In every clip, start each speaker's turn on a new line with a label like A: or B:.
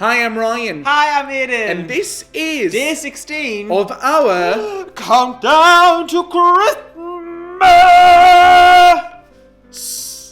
A: Hi, I'm Ryan.
B: Hi, I'm Aiden.
A: And this is
B: Day 16
A: of our
B: Countdown to Christmas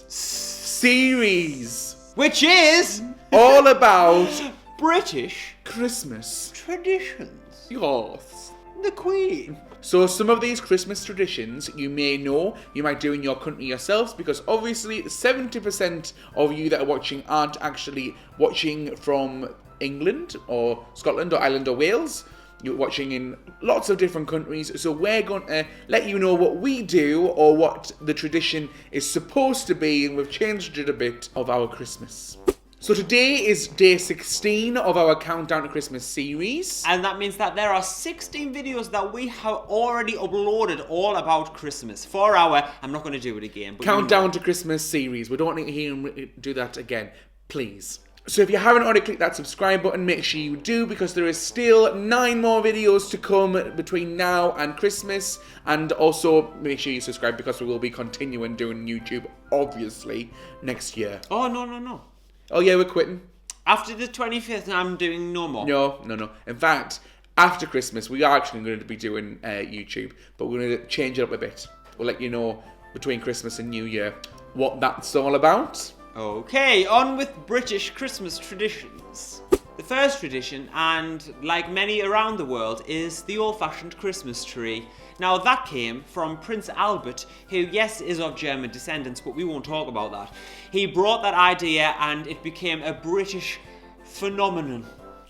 A: series,
B: which is
A: all about
B: British
A: Christmas.
B: traditions.
A: Yes.
B: The Queen.
A: So some of these Christmas traditions you may know, you might do in your country yourselves, because obviously 70% of you that are watching aren't actually watching from England or Scotland or Ireland or Wales. You're watching in lots of different countries, so we're going to let you know what we do or what the tradition is supposed to be, and we've changed it a bit of our Christmas. So today is day 16 of our Countdown to Christmas series.
B: And that means that there are 16 videos that we have already uploaded all about Christmas. For our, I'm not going to do it again. But
A: Countdown to Christmas series. We don't want to hear him do that again, please. So if you haven't already clicked that subscribe button, make sure you do, because there is still 9 more videos to come between now and Christmas. And also make sure you subscribe, because we will be continuing doing YouTube, obviously, next year.
B: Oh, no.
A: Oh yeah, we're quitting.
B: After the 25th, I'm doing no more.
A: No. In fact, after Christmas, we are actually going to be doing YouTube, but we're going to change it up a bit. We'll let you know between Christmas and New Year what that's all about.
B: Okay, on with British Christmas traditions. The first tradition, and like many around the world, is the old-fashioned Christmas tree. Now that came from Prince Albert, who, yes, is of German descendants, but we won't talk about that. He brought that idea and it became a British phenomenon.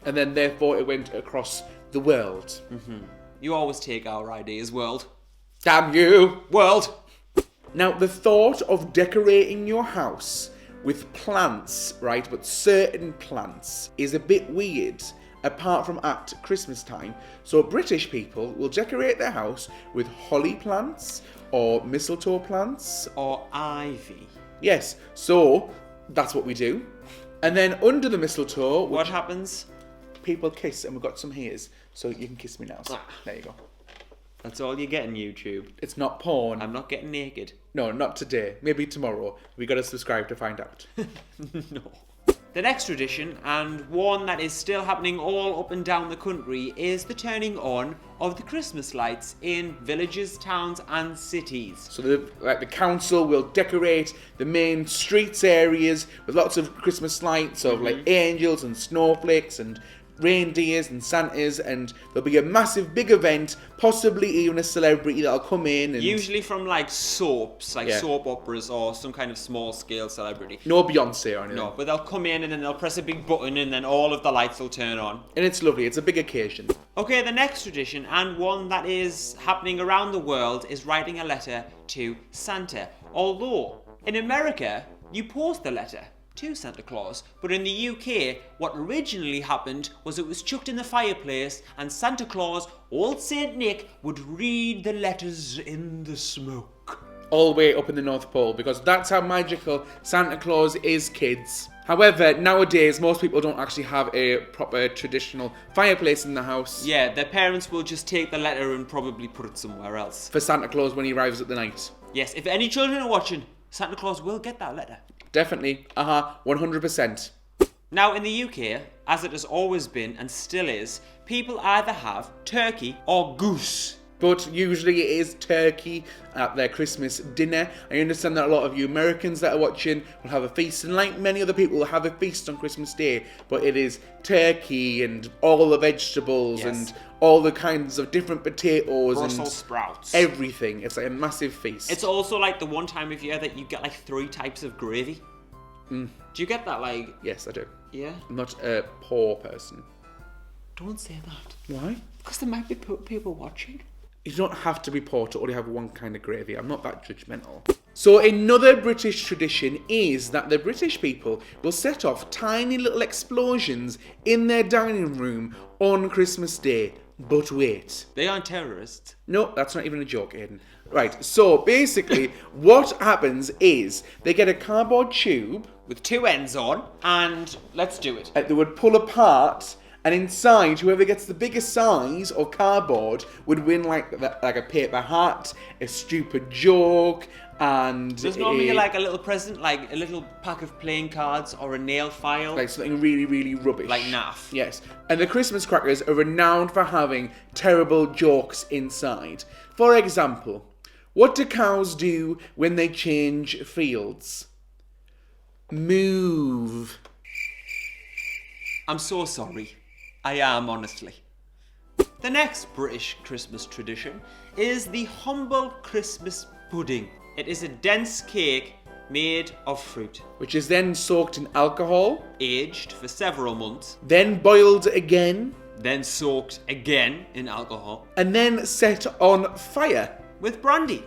A: And then therefore it went across the world.
B: You always take our ideas, world.
A: Damn you!
B: World!
A: Now, the thought of decorating your house with plants, right, but certain plants, is a bit weird, apart from at Christmas time. So British people will decorate their house with holly plants or mistletoe plants.
B: Or ivy.
A: Yes, so that's what we do. And then under the mistletoe,
B: What happens?
A: people kiss, and we've got some hairs, so you can kiss me now. So there you go.
B: That's all you get on YouTube.
A: It's not porn.
B: I'm not getting naked.
A: No, not today. Maybe tomorrow. We gotta subscribe to find out.
B: No. The next tradition, and one that is still happening all up and down the country, is the turning on of the Christmas lights in villages, towns and cities.
A: So the council will decorate the main streets areas with lots of Christmas lights of like angels and snowflakes and reindeers and Santas, and there'll be a massive big event, possibly even a celebrity that'll come in. And
B: Usually from like soaps, like
A: Yeah.
B: soap operas or some kind of small scale celebrity.
A: no Beyonce or anything.
B: No, but they'll come in and then they'll press a big button and then all of the lights will turn on.
A: And it's lovely. It's a big occasion.
B: Okay, the next tradition, and one that is happening around the world, is writing a letter to Santa. Although, in America, you post the letter to Santa Claus, but in the UK, what originally happened was it was chucked in the fireplace, and Santa Claus, old Saint Nick, would read the letters in the smoke.
A: All the way up in the North Pole, because that's how magical Santa Claus is, kids. However, nowadays, most people don't actually have a proper traditional fireplace in the house.
B: Yeah, their parents will just take the letter and probably put it somewhere else.
A: For Santa Claus when he arrives at the night.
B: Yes, if any children are watching, Santa Claus will get that letter.
A: Definitely. 100%.
B: Now, in the UK, as it has always been and still is, people either have turkey or goose.
A: But usually it is turkey at their Christmas dinner. I understand that a lot of you Americans that are watching will have a feast, and like many other people will have a feast on Christmas Day, but it is turkey and all the vegetables and all the kinds of different potatoes
B: Brussels
A: and
B: sprouts.
A: everything. It's like a massive feast.
B: It's also like the one time of year that you get like 3 types of gravy. Do you get that, like...
A: Yes, I do.
B: Yeah?
A: I'm not a poor person.
B: Don't say that.
A: Why?
B: Because there might be people watching.
A: You don't have to be poor to only have one kind of gravy. I'm not that judgmental. So another British tradition is that the British people will set off tiny little explosions in their dining room on Christmas Day. But wait.
B: They aren't terrorists.
A: No, that's not even a joke, Aiden. Right, so basically what happens is they get a cardboard tube.
B: With 2 ends on, and let's do it.
A: They would pull apart, And inside, whoever gets the biggest size of cardboard would win like a paper hat, a stupid joke, and
B: There's normally like a little present, like a little pack of playing cards or a nail file.
A: like something really, really rubbish.
B: Like naff.
A: Yes. And the Christmas crackers are renowned for having terrible jokes inside. For example, what do cows do when they change fields? Move.
B: I'm so sorry. I am, honestly. The next British Christmas tradition is the humble Christmas pudding. It is a dense cake made of fruit,
A: Which is then soaked in alcohol,
B: aged for several months,
A: then boiled again,
B: then soaked again in alcohol,
A: and then set on fire.
B: with brandy.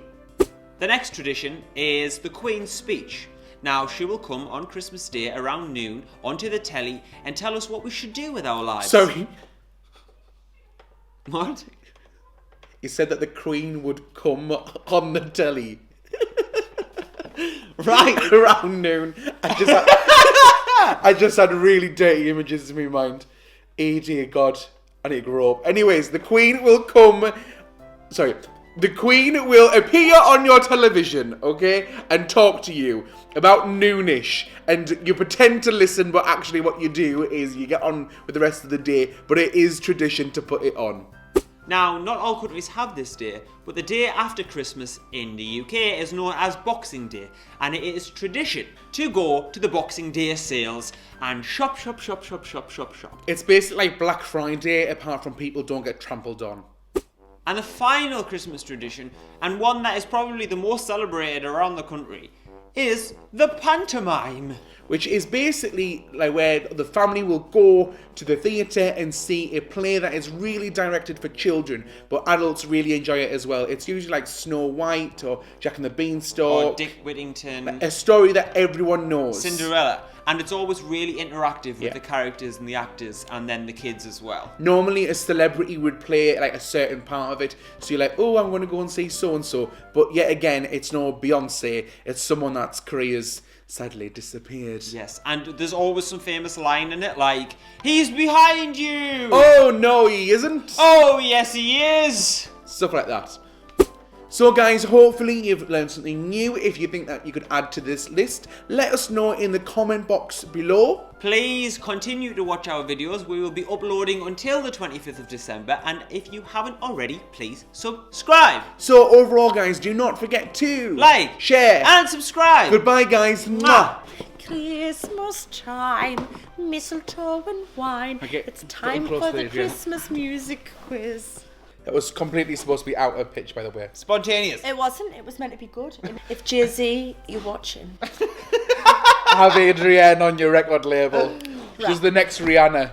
B: The next tradition is the Queen's speech. Now, she will come on Christmas Day around noon onto the telly and tell us what we should do with our lives.
A: Sorry,
B: What?
A: you said that the Queen would come on the telly
B: Right.
A: around noon. I just had really dirty images in my mind. Oh dear God, I need to grow up. Anyways, the Queen will come. Sorry. The Queen will appear on your television, okay, and talk to you about noonish, and you pretend to listen, but actually what you do is you get on with the rest of the day, but it is tradition to put it on.
B: Now, not all countries have this day, but the day after Christmas in the UK is known as Boxing Day, and it is tradition to go to the Boxing Day sales and shop.
A: It's basically like Black Friday, apart from people don't get trampled on.
B: And the final Christmas tradition, and one that is probably the most celebrated around the country, is the pantomime.
A: Which is basically like where the family will go to the theatre and see a play that is really directed for children, but adults really enjoy it as well. It's usually like Snow White or Jack and the Beanstalk.
B: Or Dick Whittington.
A: A story that everyone knows.
B: Cinderella. And it's always really interactive with
A: Yeah.
B: the characters and the actors and then the kids as well.
A: Normally a celebrity would play like a certain part of it, so you're like, oh, I'm going to go and see so-and-so. But yet again, it's no Beyonce, it's someone that's career's sadly disappeared.
B: Yes, and there's always some famous line in it like, "He's behind you!"
A: Oh, no, he isn't.
B: Oh, yes, he is!
A: Stuff like that. So guys, hopefully you've learned something new. If you think that you could add to this list, let us know in the comment box below.
B: Please continue to watch our videos. We will be uploading until the 25th of December, and if you haven't already, please subscribe,
A: So overall guys, do not forget to
B: like,
A: share,
B: and subscribe.
A: goodbye guys. Mwah.
C: Christmas time, mistletoe and wine.
A: Okay,
C: It's time
A: close
C: for
A: to
C: the
A: it, yeah.
C: Christmas music quiz.
A: That was completely supposed to be out of pitch, by the way.
B: Spontaneous.
C: It wasn't, it was meant to be good. If Jay-Z, you're watching.
A: Have Adrienne on your record label. She's the next Rihanna.